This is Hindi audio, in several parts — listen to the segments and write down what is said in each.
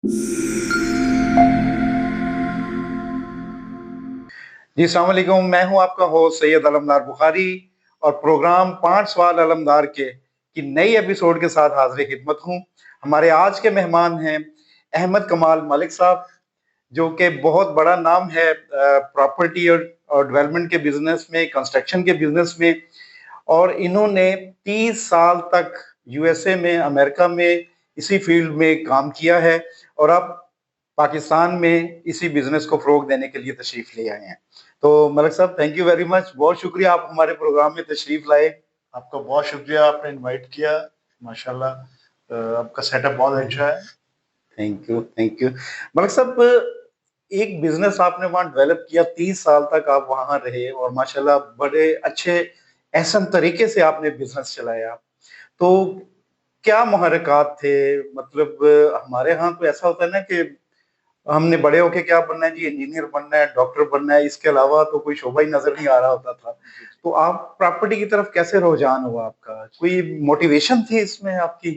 जी, अस्सलाम वालेकुम। मैं हूँ आपका होस्ट सैयद अलमदार बुखारी और प्रोग्राम 5 सवाल अलमदार के की नई एपिसोड के साथ हाज़िर खिदमत हूँ। हमारे आज के मेहमान हैं अहमद कमाल मलिक साहब, जो कि बहुत बड़ा नाम है प्रॉपर्टी और डेवलपमेंट के बिज़नेस में, कंस्ट्रक्शन के बिज़नेस में, और इन्होंने 30 साल तक यूएसए में, अमेरिका में इसी फील्ड में काम किया है और अब पाकिस्तान में इसी बिज़नेस को फ़रोग़ देने के लिए तशरीफ़ ले आए हैं। तो मलिक साहब, थैंक यू वेरी मच। बहुत शुक्रिया आप हमारे प्रोग्राम में तशरीफ़ लाए। आपका बहुत शुक्रिया, आपने इनवाइट किया। माशाल्लाह आपका सेटअप बहुत अच्छा है। Thank you, thank you. Malik साहब, एक बिज़नेस आपने वहाँ डेवलप किया, 30 साल तक आप वहाँ रहे और माशाल्लाह बड़े अच्छे एहसन तरीके से आपने बिज़नेस चलाया। तो क्या मुहर्रिकात थे? मतलब हमारे यहाँ तो ऐसा होता है ना कि हमने बड़े होके क्या बनना है जी, इंजीनियर बनना है, डॉक्टर बनना है, इसके अलावा तो कोई शोभा ही नज़र नहीं आ रहा होता था। तो आप प्रॉपर्टी की तरफ कैसे रुझान हुआ आपका? कोई मोटिवेशन थी इसमें आपकी?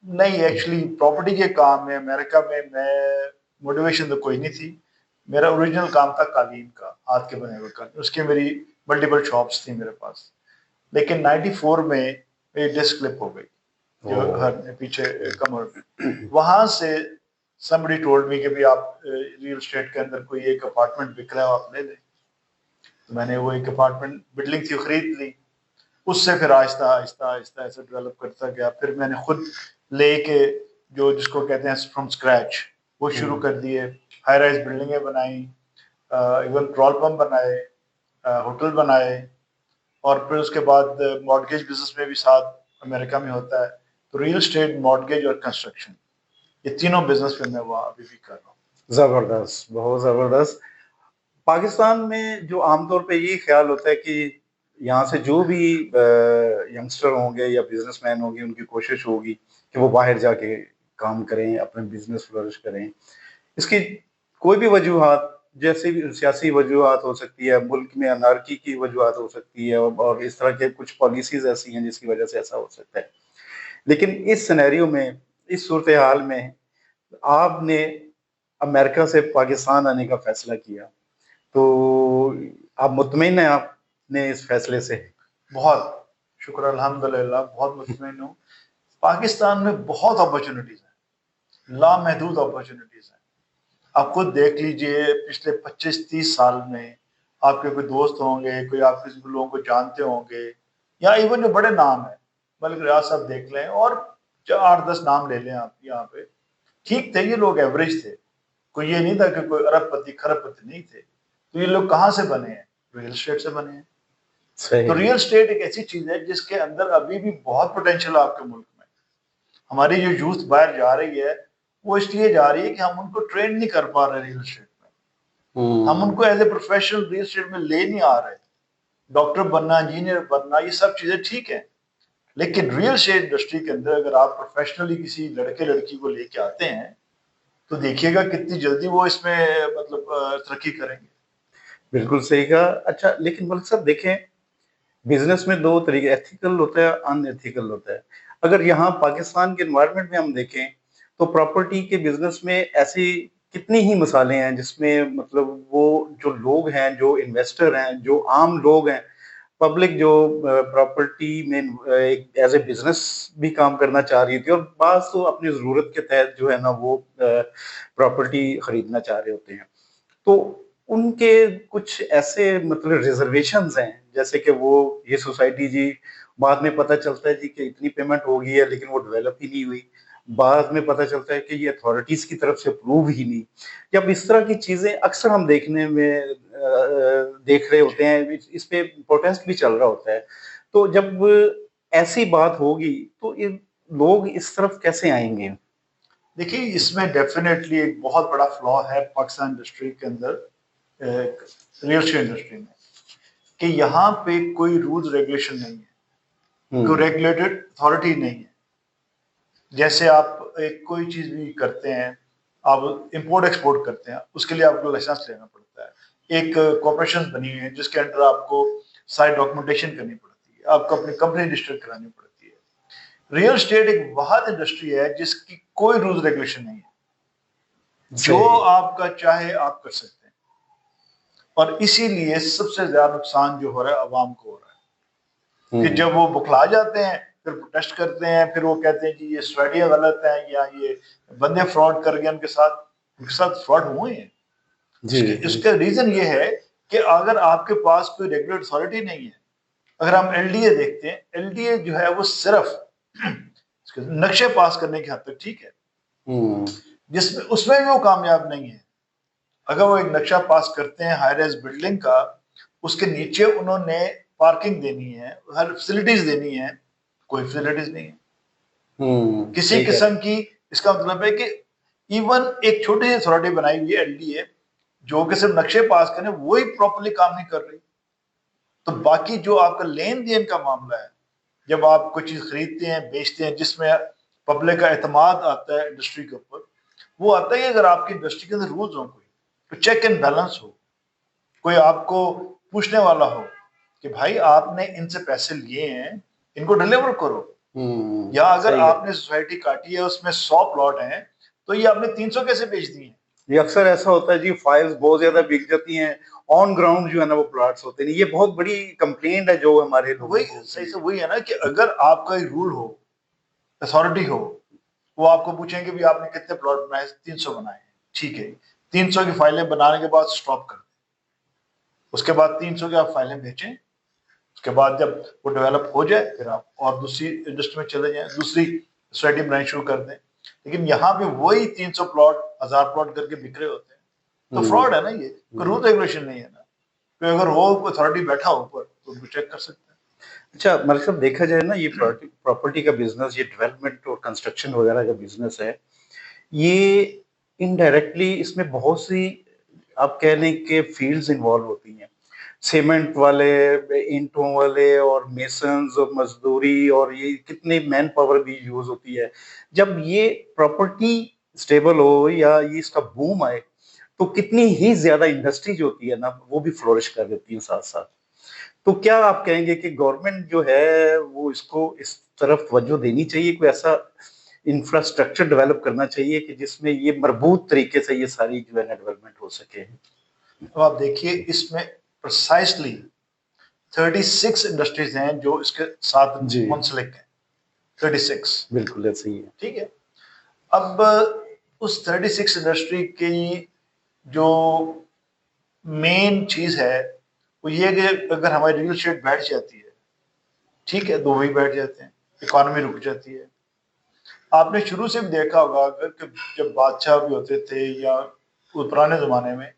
नहीं, एक्चुअली प्रॉपर्टी के काम में अमेरिका में मैं मोटिवेशन तो कोई नहीं थी। मेरा ओरिजिनल काम था कालीन का, हाथ के बने हुए कालीन। उसकी मेरी मल्टीपल शॉप्स थी मेरे पास। लेकिन 94 में मेरी डिस्क स्लिप हो गई, जो ओह! हर पीछे कमर में। वहाँ से समबडी टोल्ड मी कि भई आप रियल एस्टेट के अंदर कोई एक अपार्टमेंट बिक रहा है, आप ले लें। तो मैंने वो एक अपार्टमेंट बिल्डिंग थी, खरीद ली। उससे फिर आहिस्ता-आहिस्ता ऐसे डेवलप करता गया। फिर मैंने खुद लेके जो जिसको कहते हैं फ्रॉम स्क्रैच वो शुरू कर दिए। हाई राइज़ बिल्डिंगें बनाई, इवन पेट्रोल पंप बनाए, होटल बनाए और फिर उसके बाद मॉर्टगेज बिज़नेस में भी साथ अमेरिका में होता है। तो रियल एस्टेट, मॉर्टगेज और कंस्ट्रक्शन, ये तीनों बिज़नेस में मैं वहाँ अभी भी कर रहा हूँ। ज़बरदस्त, बहुत ज़बरदस्त। पाकिस्तान में जो आमतौर पे ये ख्याल होता है कि यहाँ से जो भी यंगस्टर होंगे या बिज़नेसमैन होंगे, उनकी कोशिश होगी कि वो बाहर जाके काम करें, अपने बिज़नेस फ्लरिश करें। इसकी कोई भी वजूहात, जैसे भी सियासी वजूहात हो सकती है, मुल्क में अनार्की की वजूहात हो सकती है और इस तरह के कुछ पॉलिसीज़ ऐसी हैं जिसकी वजह से ऐसा हो सकता है। लेकिन इस सिनेरियो में, इस सूरत-ए-हाल में आपने अमेरिका से पाकिस्तान आने का फ़ैसला किया। तो आप मुतमईन हैं आपने इस फ़ैसले से? बहुत, शुक्र अल्हम्दुलिल्लाह, बहुत मुतमईन हूँ। पाकिस्तान में बहुत अपॉर्च्युनिटीज़ हैं, लामहदूद अपॉर्च्युनिटीज़ हैं। आप खुद देख लीजिए पिछले 25-30 साल में आपके कोई दोस्त होंगे, कोई आप किसी लोगों को जानते होंगे या इवन जो बड़े नाम हैं, मलिक रियाज साहब देख लें और 8-10 नाम ले लें आप यहाँ पे। ठीक थे, ये लोग एवरेज थे। कोई ये नहीं था कि कोई अरबपति, खरबपति नहीं थे। तो ये लोग कहाँ से बने हैं? रियल एस्टेट से बने हैं। तो सही। रियल एस्टेट एक ऐसी चीज़ है जिसके अंदर अभी भी बहुत पोटेंशियल है आपके मुल्क में। हमारी जो यूथ बाहर जा रही है, वो इसलिए जा रही है कि हम उनको ट्रेन नहीं कर पा रहे रियल एस्टेट में। हम उनको as a professional real estate में ले नहीं आ रहे। डॉक्टर बनना, इंजीनियर बनना, ये सब चीज़ें ठीक है। लेकिन रियल एस्टेट इंडस्ट्री के अंदर अगर आप प्रोफेशनली किसी लड़के-लड़की को लेके आते हैं, तो देखिएगा कितनी जल्दी वो इसमें मतलब तरक्की करेंगे। बिल्कुल सही कहा। अच्छा, लेकिन मलिक साहब देखें, बिज़नेस में 2 तरीके, एथिकल होता है, अनएथिकल होता है। अगर यहाँ पाकिस्तान के एनवायरनमेंट में हम देखें, तो प्रॉपर्टी के बिज़नेस में ऐसी कितनी ही मिसालें हैं जिसमें मतलब वो जो लोग हैं, जो इन्वेस्टर हैं, जो आम लोग हैं, पब्लिक जो प्रॉपर्टी में एक एज़ ए बिज़नेस भी काम करना चाह रही थी और बाज़ तो अपनी ज़रूरत के तहत जो है ना वो प्रॉपर्टी खरीदना चाह रहे होते हैं। तो उनके कुछ ऐसे मतलब रिज़र्वेशंस हैं, जैसे कि वो ये सोसाइटी जी बाद में पता चलता है जी कि इतनी पेमेंट हो गई है लेकिन वो डेवलप ही नहीं हुई। बाद में पता चलता है कि ये अथॉरिटीज़ की तरफ से अप्रूव ही नहीं। जब इस तरह की चीज़ें अक्सर हम देखने में देख रहे होते हैं, इस पे प्रोटेस्ट भी चल रहा होता है। तो जब ऐसी बात होगी तो इन लोग इस तरफ कैसे आएँगे? देखिए, इसमें डेफ़िनेटली एक बहुत बड़ा फ्लॉ है पाकिस्तान इंडस्ट्री के अंदर, रियल एस्टेट इंडस्ट्री में, कि यहाँ पे कोई रूल्स रेगुलेशन नहीं है, कोई हुँ। रेगुलेटेड अथॉरिटी नहीं है। जैसे आप एक कोई चीज़ भी करते हैं, आप इम्पोर्ट एक्सपोर्ट करते हैं, उसके लिए आपको लाइसेंस लेना पड़ता है। एक कॉर्पोरेशन बनी हुई है जिसके अंडर आपको सारी डॉक्यूमेंटेशन करनी पड़ती है, आपको अपनी कंपनी रजिस्टर करानी पड़ती है। रियल एस्टेट एक वाहिद इंडस्ट्री है जिसकी कोई रूल्स रेगुलेशन नहीं है। जो आपका चाहे आप कर सकते हैं। और इसीलिए सबसे ज्यादा नुकसान जो हो रहा है अवाम को हो रहा है कि जब वो बुखला जाते हैं फिर प्रोटेस्ट करते हैं, फिर वो कहते हैं कि ये स्टडियां गलत हैं या ये बंदे फ्रॉड कर गए, उनके साथ फ्रॉड हुए हैं। इसका रीजन ये है कि अगर आपके पास कोई रेगुलर अथॉरिटी नहीं है, अगर हम एलडीए देखते हैं, एलडीए जो है वो सिर्फ नक्शे पास करने की हद तक ठीक है, जिसमें उसमें भी वो कामयाब नहीं है। अगर वो एक नक्शा पास करते हैं हाई राइज बिल्डिंग का, उसके नीचे उन्होंने पार्किंग देनी है, हर फैसिलिटीज देनी है, कोई फैसिलिटीज नहीं है किसी किस्म की। इसका मतलब है कि इवन एक छोटी सी अथॉरिटी बनाई हुई है एलडीए, जो कि सिर्फ नक्शे पास करें, वही प्रॉपर्ली काम नहीं कर रही। तो बाकी जो आपका लेन देन का मामला है, जब आप कोई चीज खरीदते हैं बेचते हैं जिसमें पब्लिक का एतमाद आता है इंडस्ट्री के ऊपर, वो आता है कि अगर आपकी इंडस्ट्री के अंदर रूल्स हो, कोई तो चेक एंड बैलेंस हो, कोई आपको पूछने वाला हो कि भाई आपने इनसे पैसे लिए हैं, इनको डिलीवर करो। या अगर आपने सोसाइटी काटी है उसमें 100 प्लॉट हैं, तो ये आपने 300 कैसे बेच दिए? ये अक्सर ऐसा होता है जी, फाइल्स बहुत ज्यादा बिक जाती हैं, ऑन ग्राउंड जो है ना वो प्लॉट्स होते हैं। ये बहुत बड़ी कंप्लेंट है जो हमारे लोगों वही सही से वही है ना कि अगर आपका एक रूल हो, अथॉरिटी हो, वो आपको पूछेंगे भी आपने कितने प्लॉट बनाए, 300 बनाए, ठीक है, 300 की फाइलें बनाने के बाद स्टॉप कर दें, उसके बाद 300 की आप फाइलें बेचें, उसके बाद जब वो डेवलप हो जाए फिर आप और दूसरी इंडस्ट्री में चले जाएं, दूसरी सोसाइटी बनानी शुरू कर दें। लेकिन यहाँ पे वही 300 प्लॉट 1000 प्लॉट करके बिक रहे होते हैं, तो फ्रॉड है ना, ये कोई रूल रेगुलेशन नहीं है ना। कोई अगर हो अथॉरिटी बैठा ऊपर तो उनको चेक कर सकते हैं। अच्छा मलिक साहब, देखा जाए ना ये प्रॉपर्टी का बिजनेस, ये डेवलपमेंट और कंस्ट्रक्शन वगैरह का बिजनेस है, ये इनडायरेक्टली इसमें बहुत सी आप कह लें कि फील्ड्स इन्वॉल्व होती हैं। सीमेंट वाले, ईंटों वाले और मेसन्स और मजदूरी, और ये कितने मैन पावर भी यूज होती है। जब ये प्रॉपर्टी स्टेबल हो या ये इसका बूम आए तो कितनी ही ज्यादा इंडस्ट्रीज होती है ना, वो भी फ्लोरिश कर देती है साथ साथ। तो क्या आप कहेंगे कि गवर्नमेंट जो है वो इसको इस तरफ तवज्जो देनी चाहिए, कोई ऐसा इंफ्रास्ट्रक्चर डेवलप करना चाहिए कि जिसमें ये मजबूत तरीके से ये सारी जो है ना डेवलपमेंट हो सके? तो आप देखिए इसमें प्रिसाइसली 36 इंडस्ट्रीज हैं जो इसके साथ मुंसलिक हैं, 36 बिल्कुल ऐसे ही है। ठीक है, अब उस 36 इंडस्ट्री की जो मेन चीज है वो ये कि अगर हमारी रियल एस्टेट बैठ जाती है, ठीक है, दो ही बैठ जाते हैं, इकोनॉमी रुक जाती है। आपने शुरू से भी देखा होगा अगर जब बादशाह भी होते थे या पुराने जमाने में,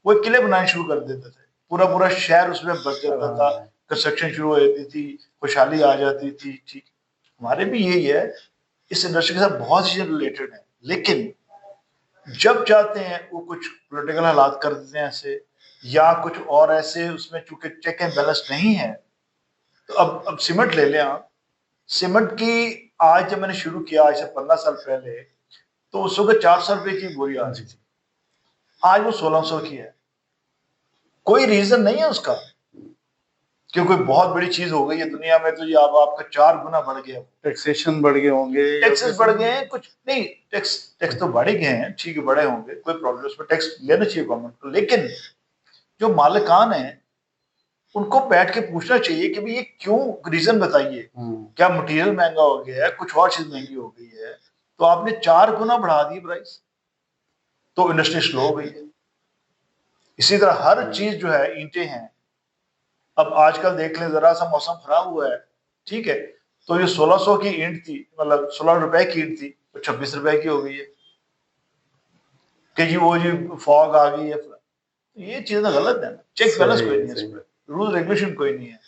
वो किले बनाने शुरू कर देते थे, पूरा पूरा शहर उसमें बस जाता था, कंस्ट्रक्शन शुरू हो जाती थी, खुशहाली आ जाती थी। ठीक, हमारे भी यही है, इस इंडस्ट्री के साथ बहुत चीजें रिलेटेड है, लेकिन जब चाहते हैं वो कुछ पॉलिटिकल हालात कर देते हैं ऐसे, या कुछ और ऐसे, उसमें चूंकि चेक एंड बैलेंस नहीं है। तो अब सीमेंट ले लें आप, सीमेंट की आज जब मैंने शुरू किया आज से 15 साल पहले, तो उस वक्त 400 रुपए की बोरी आ रही थी, आज वो 1600 की है। कोई रीजन नहीं है उसका कि कोई बहुत बड़ी चीज हो गई है दुनिया में, तो ये अब आपका 4 गुना बढ़ गया, टैक्सेशन बढ़ गए होंगे, टैक्सेस बढ़ गए हैं, कुछ नहीं, टैक्स तो बढ़ गए हैं, ठीक है, बड़े होंगे, कोई प्रॉब्लम, उसमें टैक्स लेना चाहिए गवर्नमेंट को, लेकिन जो मालिकान है उनको बैठ के पूछना चाहिए कि भाई ये क्यों, रीजन बताइए, क्या मटेरियल महंगा हो गया है, कुछ और चीज महंगी हो गई है, तो आपने 4 गुना बढ़ा दी प्राइस, तो इंडस्ट्री स्लो हो गई है। इसी तरह हर चीज जो है, ईंटें हैं, अब आजकल देख लें, जरा सा मौसम खराब हुआ है, ठीक है, तो ये 1600 की ईंट थी, मतलब 16 रुपए की ईंट थी, तो 26 रुपए की हो गई है कि जी वो जी फॉग आ गई है। ये चीजें गलत है ना, चेक बैलेंस कोई नहीं है, इस पर रूल रेगुलेशन कोई नहीं है।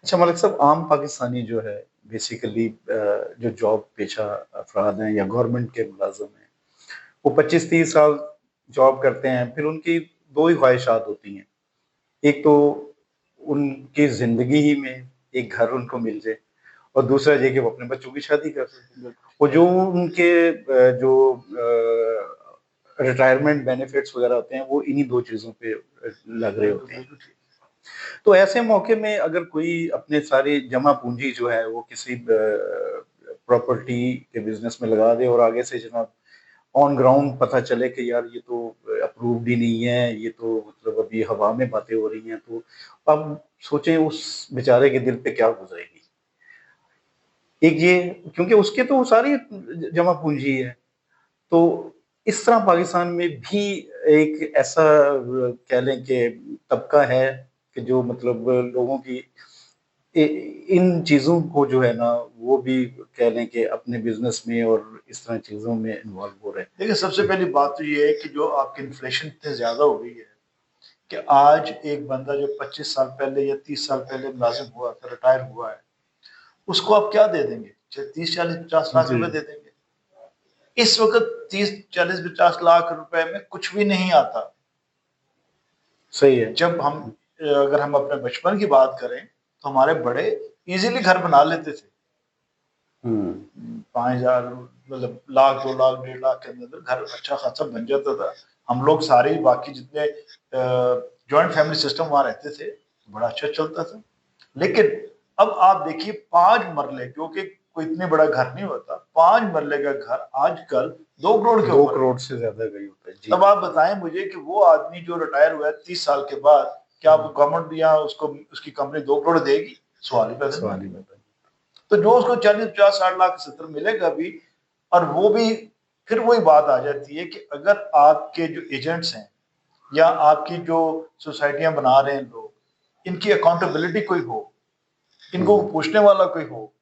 अच्छा मलिक साहब, आम पाकिस्तानी जो है बेसिकली जो जॉब पेशा अफराद हैं या गवर्नमेंट के मुलाजिम हैं, वो 25-30 साल जॉब करते हैं, फिर उनकी दो ही ख्वाहिशात होती हैं। एक तो उनकी जिंदगी ही में एक घर उनको मिल जाए, और दूसरा ये कि वो अपने बच्चों की शादी कर सकें, और जो उनके जो रिटायरमेंट बेनिफिट्स वगैरह होते हैं वो इन्हीं दो चीजों पे लग रहे होते हैं। तो ऐसे मौके में अगर कोई अपने सारी जमा पूंजी जो है वो किसी प्रॉपर्टी के बिजनेस में लगा दे और आगे से जनाब ऑन ग्राउंड पता चले कि यार ये तो अप्रूव्ड ही नहीं है, ये तो मतलब अभी हवा में बातें हो रही हैं, तो अब सोचें उस बेचारे के दिल पे क्या गुजरेगी। एक ये, क्योंकि उसके तो सारी जमा पूंजी है। तो इस तरह पाकिस्तान में भी एक ऐसा कह लें कि तबका है कि जो मतलब लोगों की इन चीज़ों को जो है ना, वो भी कह लें कि अपने बिजनेस में और इस तरह चीज़ों में इन्वॉल्व हो रहे हैं। देखिए, सबसे पहली बात तो ये है कि जो आपकी इन्फ्लेशन इतनी ज्यादा हो गई है कि आज एक बंदा जो 25 साल पहले या 30 साल पहले मुलाजिम हुआ था, रिटायर हुआ है, उसको आप क्या दे देंगे? 30, 40, 50 लाख जी, रुपए दे देंगे। इस वक्त 30, 40, 50 लाख रुपए में कुछ भी नहीं आता। सही है। जब हम अगर हम अपने बचपन की बात करें तो हमारे बड़े इजीली घर बना लेते थे। 5,000 मतलब लाख, 2 लाख, 1.5 लाख के अंदर घर अच्छा खासा बन जाता था। हम लोग सारे बाकी जितने जॉइंट फैमिली सिस्टम वहां रहते थे, बड़ा अच्छा चलता था। लेकिन अब आप देखिए 5 मरले, जो कि कोई इतने बड़ा घर नहीं होता, 5 मरले का घर आजकल 2 करोड़ के 2 ऊपर है। करोड़ से ज्यादा गई होता है जी। तब आप बताएं मुझे कि वो आदमी जो रिटायर हुआ है 30 साल के बाद, क्या गवर्नमेंट या उसको उसकी कंपनी 2 करोड़ देगी? सवाल ही पैदा नहीं सवाल ही होता। बता। तो जो उसको 40, 50, 60 लाख, 70 मिलेगा भी, और वो भी फिर वही बात आ जाती है कि अगर आपके जो एजेंट्स हैं या आपकी जो सोसाइटियां बना रहे हैं लोग, इनकी अकाउंटेबिलिटी कोई हो, इनको पूछने वाला कोई हो,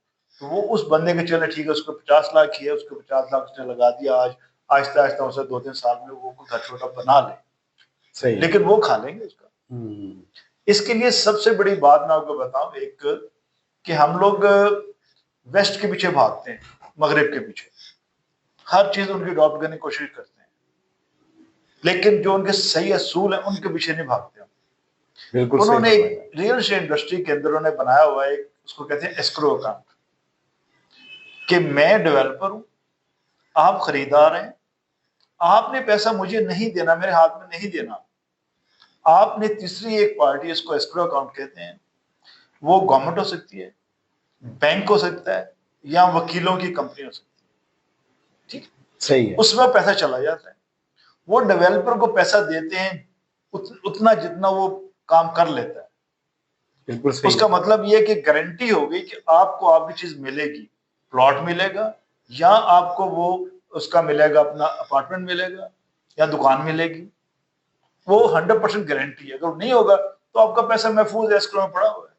तो वो उस बंदे के चले ठीक है, उसको 50 लाख ही है, उसको 50 लाख उसने लगा दिया, आज आहिस्ता आहिस्ता उसे 2-3 साल में वो घर छोटा बना ले, सही है। लेकिन वो खा लेंगे उसका। इसके लिए सबसे बड़ी बात मैं आपको बताऊं एक, कि हम लोग वेस्ट के पीछे भागते हैं, मगरिब के पीछे, हर चीज उनकी अडॉप्ट करने की कोशिश करते हैं, लेकिन जो उनके सही असूल हैं उनके पीछे नहीं भागते हम। बिल्कुल सही उन्होंने फरमाया। एक रियल एस्टेट इंडस्ट्री के अंदर उन्होंने बनाया हुआ है एक, उसको कहते हैं एस्क्रो अकाउंट, कि मैं डेवलपर हूं, आप खरीदार हैं, आपने पैसा मुझे नहीं देना, मेरे हाथ में नहीं देना, आपने तीसरी एक पार्टी, इसको एस्क्रो अकाउंट कहते हैं, वो गवर्नमेंट हो सकती है, बैंक हो सकता है, या वकीलों की कंपनी हो सकती है, ठीक, सही है। उसमें पैसा चला जाता है, वो डेवलपर को पैसा देते हैं उतना जितना वो काम कर लेता है। बिल्कुल सही उसका है। मतलब ये कि गारंटी हो गई कि आपको आपकी चीज मिलेगी, प्लॉट मिलेगा, या आपको वो उसका मिलेगा, अपना अपार्टमेंट मिलेगा, या दुकान मिलेगी, वो 100% गारंटी है। अगर नहीं होगा तो आपका पैसा महफूज एस्क्रो में पड़ा हुआ है।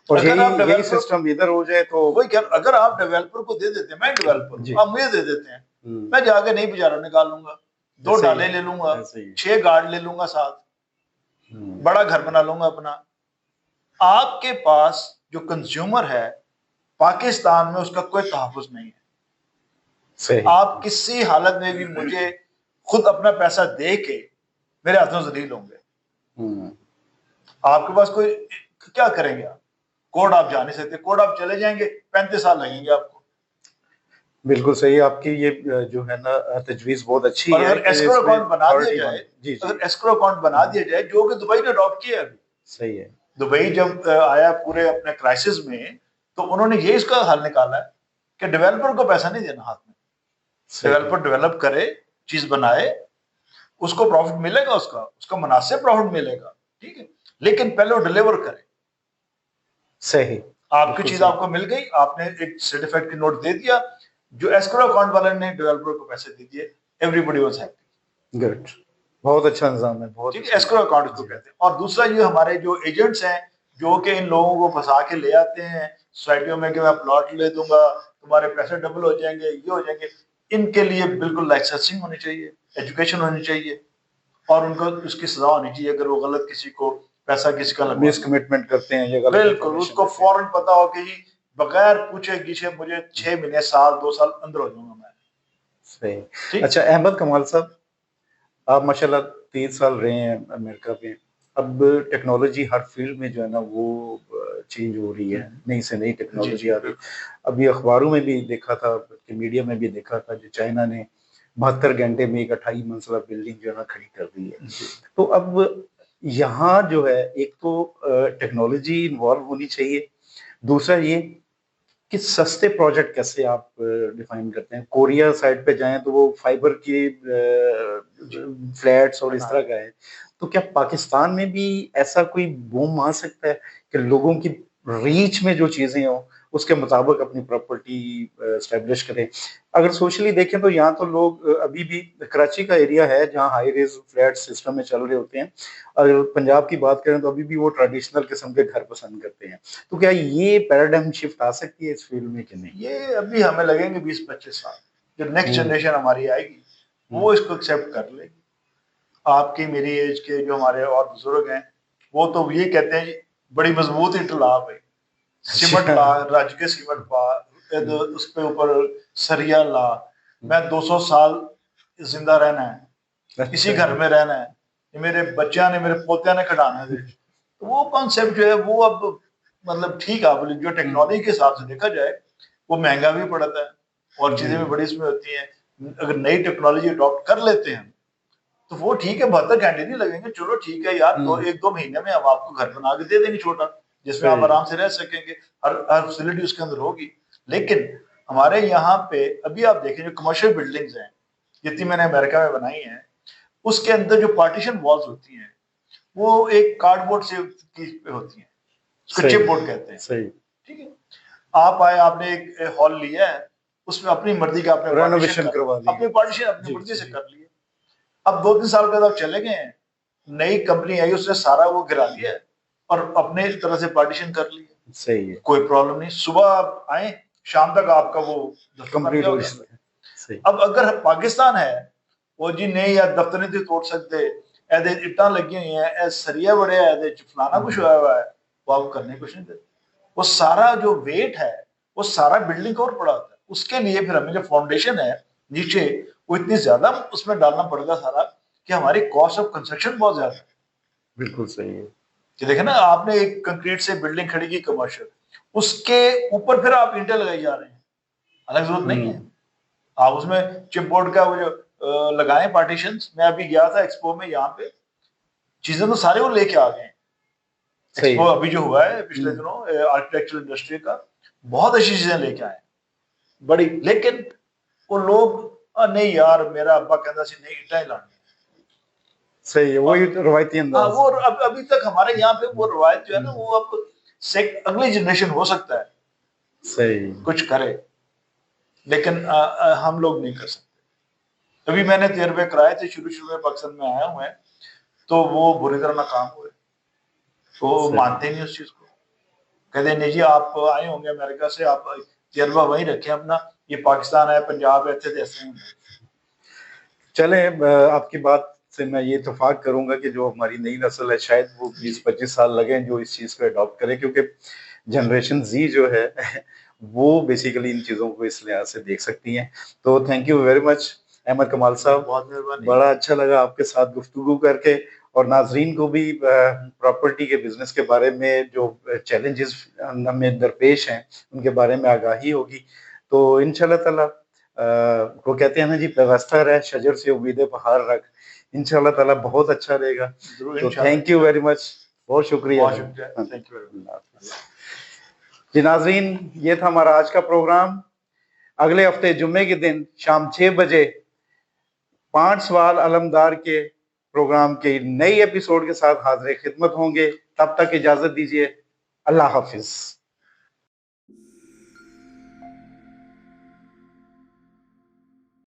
और अगर आप यही डेवलपर, सिस्टम इधर हो जाए तो वही क्या, अगर आप डेवलपर को दे देते हैं, मैं डेवलपर हूँ, जी। आप मुझे दे देते हैं, मैं जाके नहीं बाजारों निकाल लूंगा, 2 डाले ले लूंगा, 6 गार्ड ले लूंगा साथ, बड़ा घर बना लूंगा अपना। आपके पास जो कंज्यूमर है पाकिस्तान में, उसका कोई तहफ़्फ़ुज़ नहीं है। सही। आप किसी हालत में भी मुझे खुद अपना पैसा दे के मेरे हाथों से नहीं लोगे। आपके पास कोई, क्या करेंगे आप? कोर्ट आप जा नहीं सकते, कोर्ट आप चले जाएंगे 35 साल लगेंगे आपको। बिल्कुल सही, आपकी ये जो है ना तजवीज़ बहुत अच्छी और है अगर कि एस्क्रो इसमें अकाउंट बना दिया अथॉरिटी जाए, होनी। जी, जी। अगर एस्क्रो अकाउंट बना दिया जाए, जो कि दुबई ने अडॉप्ट किया है अभी। सही है। दुबई जब आया पूरे अपने क्राइसिस में, तो उन्होंने ये इसका हल निकाला है कि डेवलपर को पैसा नहीं देना हाथ में, डेवलपर डेवलप करे, चीज बनाए, उसको प्रॉफिट मिलेगा, उसका उसका मुनासिब प्रॉफिट मिलेगा, ठीक है, लेकिन पहले वो डिलीवर करे। सही। आपकी चीज आपको मिल गई, आपने एक सर्टिफिकेट की नोट दे दिया, जो एस्क्रो अकाउंट वाले ने डेवलपर को पैसे दे दिए, एवरीबॉडी वाज हैप्पी। गुड। बहुत अच्छा निजाम है, बहुत ठीक है, अच्छा एस्क्रो निजाम अकाउंट इसको है। कहते हैं। और दूसरा, ये हमारे जो एजेंट्स हैं, जो कि इन लोगों को फंसा के ले आते हैं सोसाइटियों में कि मैं प्लॉट ले दूंगा, तुम्हारे पैसे डबल हो जाएंगे, ये हो जाएंगे, इनके लिए बिल्कुल लाइसेंसिंग होनी चाहिए, एजुकेशन होनी चाहिए, और उनको उसकी सजा होनी चाहिए अगर वो गलत किसी को पैसा किसी का लगवा मिस कमिटमेंट करते हैं या गलत बिल्कुल, उसको फौरन पता हो कि बगैर पूछे गीछे मुझे 6 महीने, साल, 2 साल अंदर हो जाऊंगा मैं। सही। अच्छा अहमद कमाल साहब, आप माशाल्लाह 30 साल रहे हैं अमेरिका में। अब टेक्नोलॉजी हर फील्ड में जो है ना वो चेंज हो रही है, नई से नई टेक्नोलॉजी आ रही है। अभी अखबारों में भी देखा था, मीडिया में भी देखा था, जो चाइना ने 72 घंटे में एक 28 मंजिला बिल्डिंग जो है ना खड़ी कर दी है। तो अब यहाँ जो है, एक तो टेक्नोलॉजी इन्वॉल्व होनी चाहिए, दूसरा ये कि सस्ते प्रोजेक्ट कैसे आप डिफाइन करते हैं? कोरिया साइड पे जाएं तो वो फाइबर की जी फ्लैट्स और इस हाँ तरह का है, तो क्या पाकिस्तान में भी ऐसा कोई बूम आ सकता है कि लोगों की रीच में जो चीजें हो उसके मुताबिक अपनी प्रॉपर्टी एस्टेब्लिश करें? अगर सोशली देखें तो यहाँ तो लोग अभी भी, कराची का एरिया है जहाँ हाई रेज फ्लैट सिस्टम में चल रहे होते हैं, अगर पंजाब की बात करें तो अभी भी वो ट्रेडिशनल किस्म के घर पसंद करते हैं। तो क्या ये पैराडाइम शिफ्ट आ सकती है इस फील्ड में कि नहीं? ये अभी हमें लगेंगे 20-25 साल, जो नेक्स्ट हम्म, जनरेशन हमारी आएगी वो इसको एक्सेप्ट कर लेगी। आपकी मेरी एज के जो हमारे और बुजुर्ग हैं वो तो ये कहते हैं बड़ी मजबूत ईंट ला भाई, सीमेंट अच्छा। ला, राज्य के सीमेंट पा, उस पे ऊपर सरिया ला, मैं 200 साल जिंदा रहना है, इसी अच्छा। घर में रहना है, ये मेरे बच्चा ने मेरे पोत्या ने खटाना है। तो वो कॉन्सेप्ट जो है वो अब मतलब ठीक है, अब जो टेक्नोलॉजी के हिसाब से देखा जाए वो महंगा भी पड़ता है और चीजें भी बड़ी इसमें होती हैं। अगर नई टेक्नोलॉजी अडॉप्ट कर लेते हैं तो वो ठीक है, 72 घंटे नहीं लगेंगे, चलो ठीक है यार, दो 1-2 महीने में हम आपको घर बना के दे देंगे छोटा, जिसमें आप सही। आराम से रह सकेंगे, हर फैसिलिटी उसके अंदर होगी। लेकिन हमारे यहाँ पे अभी आप देखें जो कमर्शियल बिल्डिंग्स हैं जितनी मैंने अमेरिका में बनाई हैं, उसके अंदर जो पार्टीशन वॉल्स होती हैं वो एक कार्डबोर्ड से की होती हैं, उसको सही। चिप बोर्ड कहते हैं। सही। ठीक है, आप आए, आपने एक हॉल लिया है, उसमें अपनी मर्जी का आपने पार्टीशन रेनोवेशन कर, करवा ली। अपने पार्टीशन अपनी जी मर्जी से जी। कर लिए। अब 2-3 साल बाद आप चले गए हैं, नई कंपनी आई उसने सारा वो गिरा दिया है और अपने तरह से पार्टीशन कर लिया, सही है। कोई प्रॉब्लम नहीं, सुबह आप आए शाम तक आपका वो दफ्तर बन कंप्लीट गया हो होगा। गया। सही। अब अगर पाकिस्तान है, वो जी नहीं यार दफ्तर नहीं थे तोड़ सकते, ऐसे इट्टा लगी हुई हैं, ऐसे सरिया बड़े है, फलाना कुछ हुआ हुआ है, वो आप करने कुछ नहीं देते। वो सारा जो वेट है वो सारा बिल्डिंग का और पड़ा होता है, उसके लिए फिर हमें जो फाउंडेशन है नीचे वो इतनी ज्यादा उसमें डालना पड़ेगा सारा कि हमारी कॉस्ट ऑफ कंस्ट्रक्शन बहुत ज्यादा है। बिल्कुल सही है। कि देखे ना, आपने एक कंक्रीट से बिल्डिंग खड़ी की कमर्शियल, उसके ऊपर फिर आप ईंटें लगाई जा रहे हैं, अलग जरूरत नहीं है। आप उसमें चिपबोर्ड का वो जो लगाए पार्टीशन, मैं अभी गया था एक्सपो में, यहाँ पे चीजें तो सारे वो लेके आ गए हैं। सही एक्सपो है। अभी जो हुआ है पिछले दिनों आर्किटेक्चरल इंडस्ट्री का, बहुत अच्छी चीजें लेके आए बड़ी। लेकिन वो लोग नहीं यार मेरा अब्बा कहता सी नहीं ईटा ही लानी। सही है, वही और रवायती हाँ, अंदाज। वो अभी तक हमारे यहाँ पे वो रवायत जो है ना, वो अब अगली जनरेशन हो सकता है सही। कुछ करे, लेकिन हम लोग नहीं कर सकते। अभी मैंने तजर्बे कराए थे शुरू शुरू में, पाकिस्तान में आया हूँ मैं, तो वो बुरी तरह नाकाम हुए। तो सही। मानते नहीं उस चीज को, कहते नहीं जी आप आए होंगे अमेरिका से, आप तजर्बा वहीं रखें अपना, ये पाकिस्तान है पंजाब है ऐसे ऐसे। चले, आपकी बात से मैं ये इत्तेफाक करूंगा कि जो हमारी नई नस्ल है शायद वो 20-25 साल लगे जो इस चीज को अडॉप्ट करे, क्योंकि जनरेशन जी जो है वो बेसिकली इन चीजों को इस लिहाज से देख सकती हैं। तो thank you very much Ahmad Kamal sahab, बहुत मेहरबानी। बड़ा अच्छा लगा आपके साथ गुफ्तगू करके, और नाजरीन को भी प्रॉपर्टी के बिजनेस के बारे में जो चैलेंजेस हमें दरपेश हैं उनके बारे में आगाही होगी। तो इंशाल्लाह ताला वो कहते हैं ना जी, व्यवस्था रहे शजर से उम्मीदें बहार रख, इंशाल्लाह ताला बहुत अच्छा रहेगा। जरूर तो इंशाल्लाह थैंक यू इंशाल्लाह। वेरी मच, बहुत शुक्रिया। बहुत शुक्रिया, थैंक यू वेरी अल्लाह हाफ़िज़। जी नाजरीन, ये था हमारा आज का प्रोग्राम। अगले हफ्ते जुम्मे के दिन शाम 6 बजे 5 सवाल अलमदार के प्रोग्राम के नई एपिसोड के साथ हाजिर खिदमत होंगे। तब तक इजाजत दीजिए। अल्लाह हाफिज।